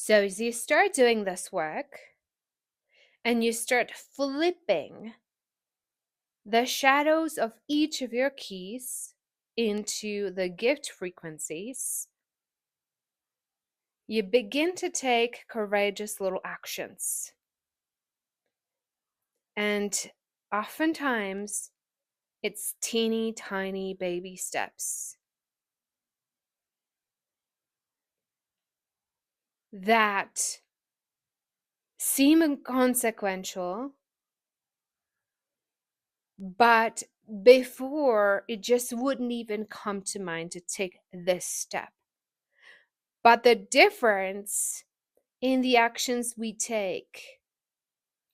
So as you start doing this work and you start flipping the shadows of each of your keys into the gift frequencies, you begin to take courageous little actions. And oftentimes, it's teeny tiny baby steps that seem inconsequential, but before it just wouldn't even come to mind to take this step. But the difference in the actions we take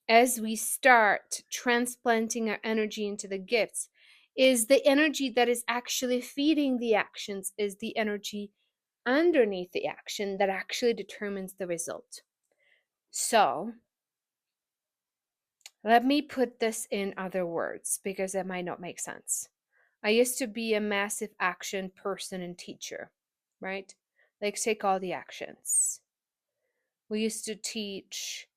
as we start transplanting our energy into the gifts is the energy that is actually feeding the actions, is the energy underneath the action that actually determines the result. So, let me put this in other words because it might not make sense. I used to be a massive action person and teacher, right? Like, take all the actions. We used to teach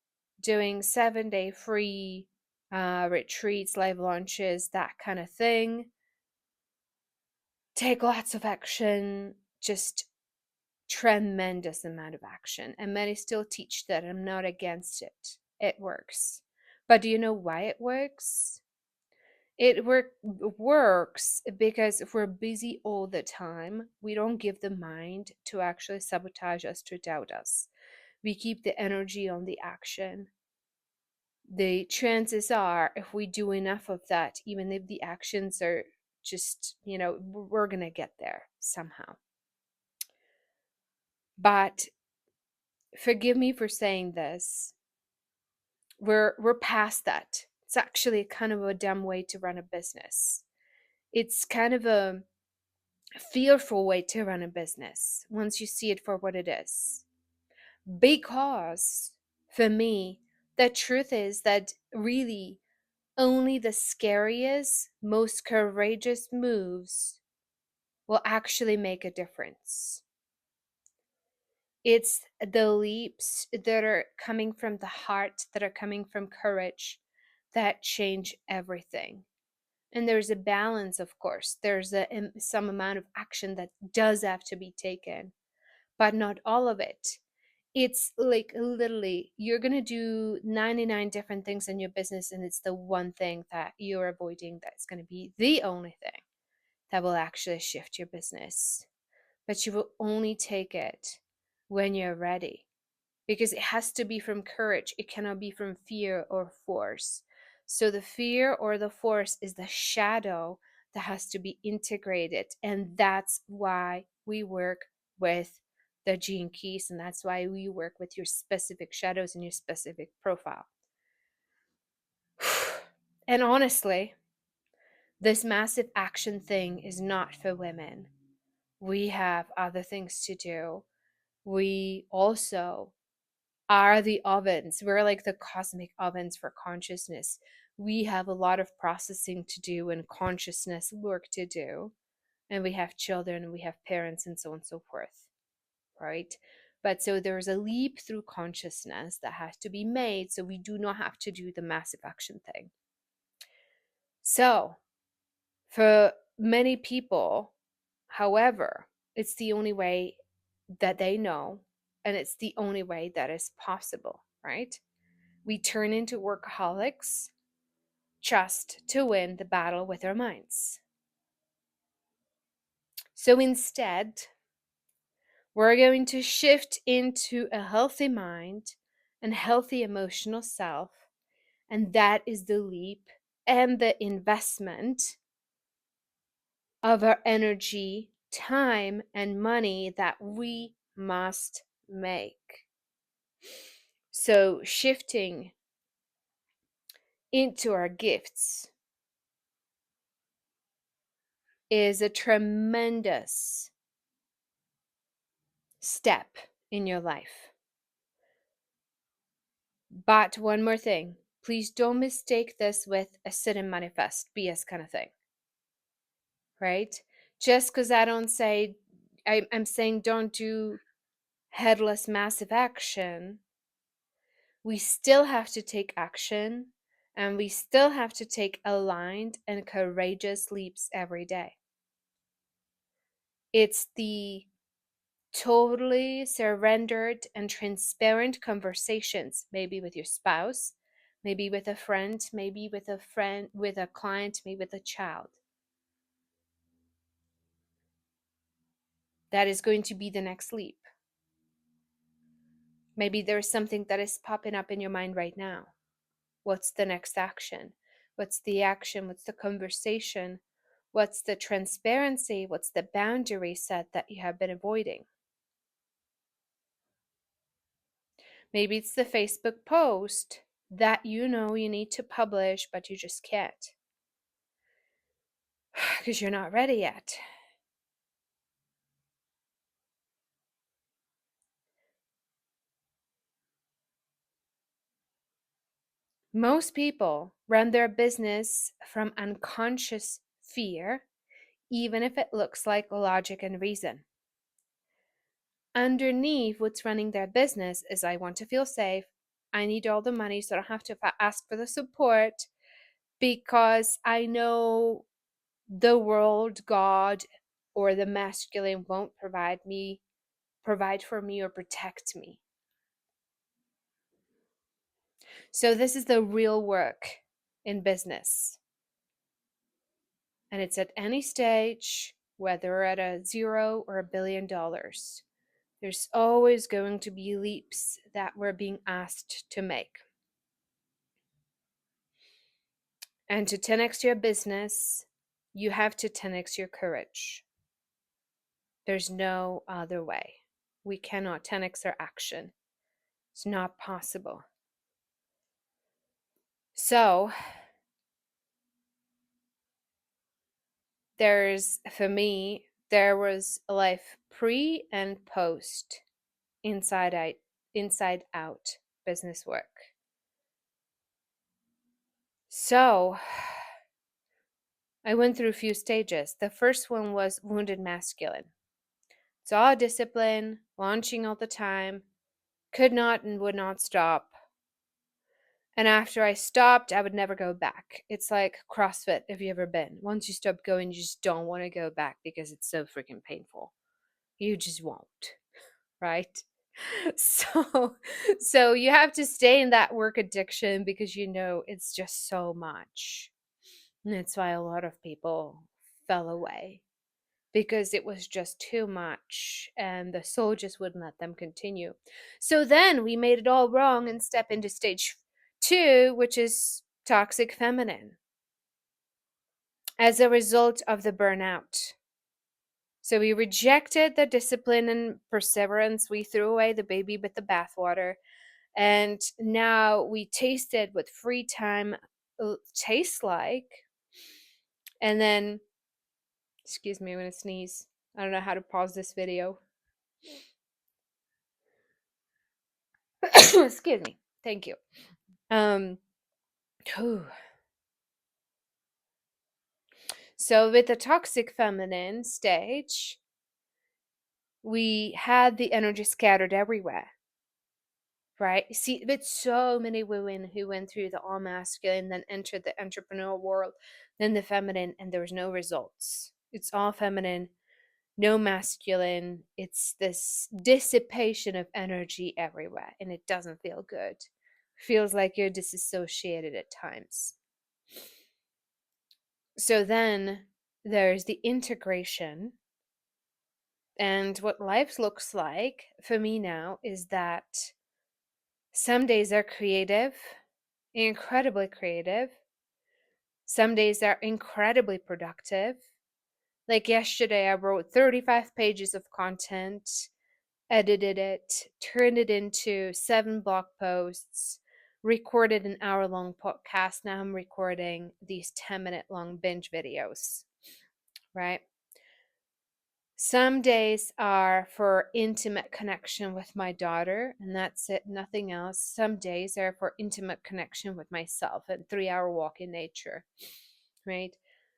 doing 7-day free retreats, live launches, that kind of thing. Take lots of action, just tremendous amount of action. And many still teach that. I'm not against it. It works. But do you know why it works? Works because if we're busy all the time, we don't give the mind to actually sabotage us, to doubt us. We keep the energy on the action. The chances are, if we do enough of that, even if the actions are just, we're going to get there somehow. But forgive me for saying this. We're past that. It's actually kind of a dumb way to run a business. It's kind of a fearful way to run a business once you see it for what it is. Because for me, the truth is that really only the scariest, most courageous moves will actually make a difference. It's the leaps that are coming from the heart, that are coming from courage, that change everything. And there's a balance, of course. There's some amount of action that does have to be taken, but not all of it. It's like literally you're going to do 99 different things in your business, and it's the one thing that you're avoiding that's going to be the only thing that will actually shift your business. But you will only take it when you're ready, because it has to be from courage. It cannot be from fear or force. So the fear or the force is the shadow that has to be integrated. And that's why we work with the gene keys. And that's why we work with your specific shadows and your specific profile. And honestly, this massive action thing is not for women. We have other things to do. We also are the ovens. We're like the cosmic ovens for consciousness. We have a lot of processing to do and consciousness work to do. And we have children, and we have parents, and so on and so forth, right? But so there's a leap through consciousness that has to be made, so we do not have to do the massive action thing. So for many people, however, it's the only way that they know, and it's the only way that is possible, right? We turn into workaholics just to win the battle with our minds. So instead, we're going to shift into a healthy mind and healthy emotional self. And that is the leap and the investment of our energy, time, and money that we must make. So shifting into our gifts is a tremendous step in your life. But one more thing, please don't mistake this with a sit and manifest BS kind of thing, right? Just because I don't say, I'm saying don't do headless massive action, we still have to take action, and we still have to take aligned and courageous leaps every day. It's the totally surrendered and transparent conversations, maybe with your spouse, maybe with a friend, maybe with a friend, with a client, maybe with a child. That is going to be the next leap. Maybe there's something that is popping up in your mind right now. What's the next action? What's the action? What's the conversation? What's the transparency? What's the boundary set that you have been avoiding? Maybe it's the Facebook post that you know you need to publish, but you just can't because you're not ready yet. Most people run their business from unconscious fear, even if it looks like logic and reason. Underneath what's running their business is, I want to feel safe. I need all the money so I don't have to ask for the support, because I know the world, God, or the masculine won't provide for me or protect me. So this is the real work in business. And it's at any stage, whether we're at a zero or $1 billion. There's always going to be leaps that we're being asked to make. And to 10x your business, you have to 10x your courage. There's no other way. We cannot 10x our action. It's not possible. So, for me, there was a life pre and post inside out business work. So, I went through a few stages. The first one was wounded masculine. It's all discipline, launching all the time, could not and would not stop. And after I stopped, I would never go back. It's like CrossFit, if you ever been. Once you stop going, you just don't want to go back because it's so freaking painful. You just won't, right? So so you have to stay in that work addiction because you know it's just so much. And that's why a lot of people fell away, because it was just too much and the soul just wouldn't let them continue. So then we made it all wrong and step into stage 2, which is toxic feminine, as a result of the burnout. So we rejected the discipline and perseverance. We threw away the baby with the bathwater. And now we tasted what free time tastes like. And then, excuse me, I'm going to sneeze. I don't know how to pause this video. Excuse me. Thank you. Whew. So with the toxic feminine stage, we had the energy scattered everywhere, right? See, with so many women who went through the all masculine, then entered the entrepreneurial world, then the feminine, and there was no results. It's all feminine, no masculine. It's this dissipation of energy everywhere, and it doesn't feel good. Feels like you're disassociated at times. So then there's the integration. And what life looks like for me now is that some days are creative, incredibly creative. Some days are incredibly productive. Like yesterday, I wrote 35 pages of content, edited it, turned it into 7 blog posts, recorded an hour-long podcast. Now I'm recording these 10-minute long binge videos, right? Some days are for intimate connection with my daughter, and that's it, nothing else. Some days are for intimate connection with myself and 3-hour walk in nature, right?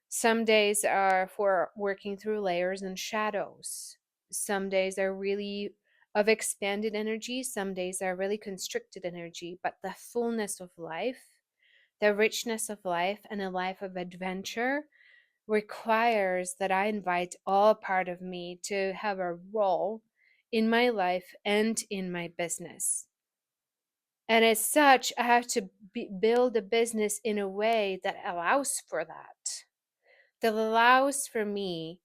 Some days are for working through layers and shadows. Some days are really of expanded energy. Some days are really constricted energy, but the fullness of life, the richness of life, and a life of adventure requires that I invite all part of me to have a role in my life and in my business. And as such, I have to build a business in a way that allows for that allows for me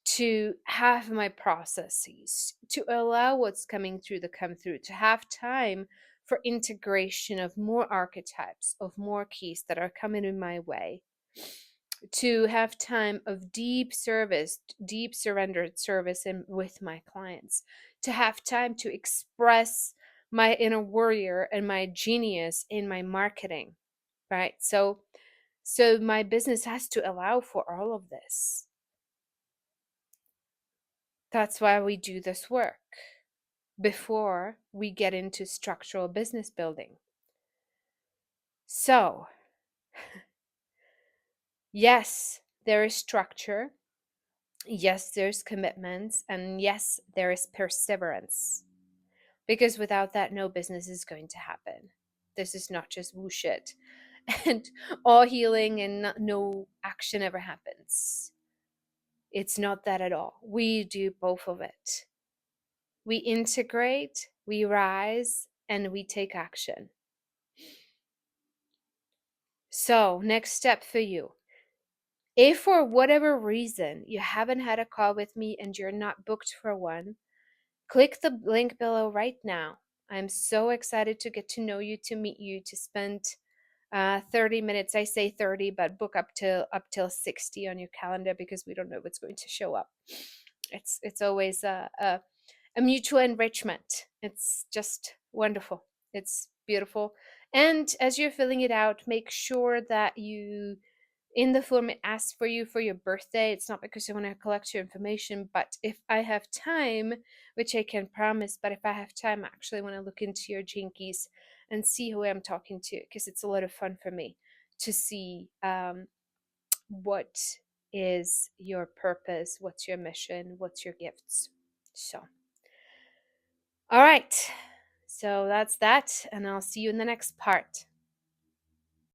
to have my processes, to allow what's coming through to come through, to have time for integration of more archetypes, of more keys that are coming in my way, to have time of deep service, deep surrendered service with my clients, to have time to express my inner warrior and my genius in my marketing, right? So my business has to allow for all of this. That's why we do this work before we get into structural business building. So, yes, there is structure. Yes, there's commitments. And yes, there is perseverance. Because without that, no business is going to happen. This is not just woo shit. And all healing and no action ever happens. It's not that at all. We do both of it. We integrate, we rise, and we take action. So, next step for you. If for whatever reason you haven't had a call with me and you're not booked for one, click the link below right now. I'm so excited to get to know you, to meet you, to spend 30 minutes. I say 30, but book up till 60 on your calendar because we don't know what's going to show up. It's always a mutual enrichment. It's just wonderful. It's beautiful. And as you're filling it out, make sure that you, in the form it asks for you for your birthday, it's not because I want to collect your information, but if I have time, which I can promise, but if I have time, I actually want to look into your gene keys and see who I'm talking to, because it's a lot of fun for me to see what is your purpose, what's your mission, what's your gifts. So. All right. So that's that. And I'll see you in the next part.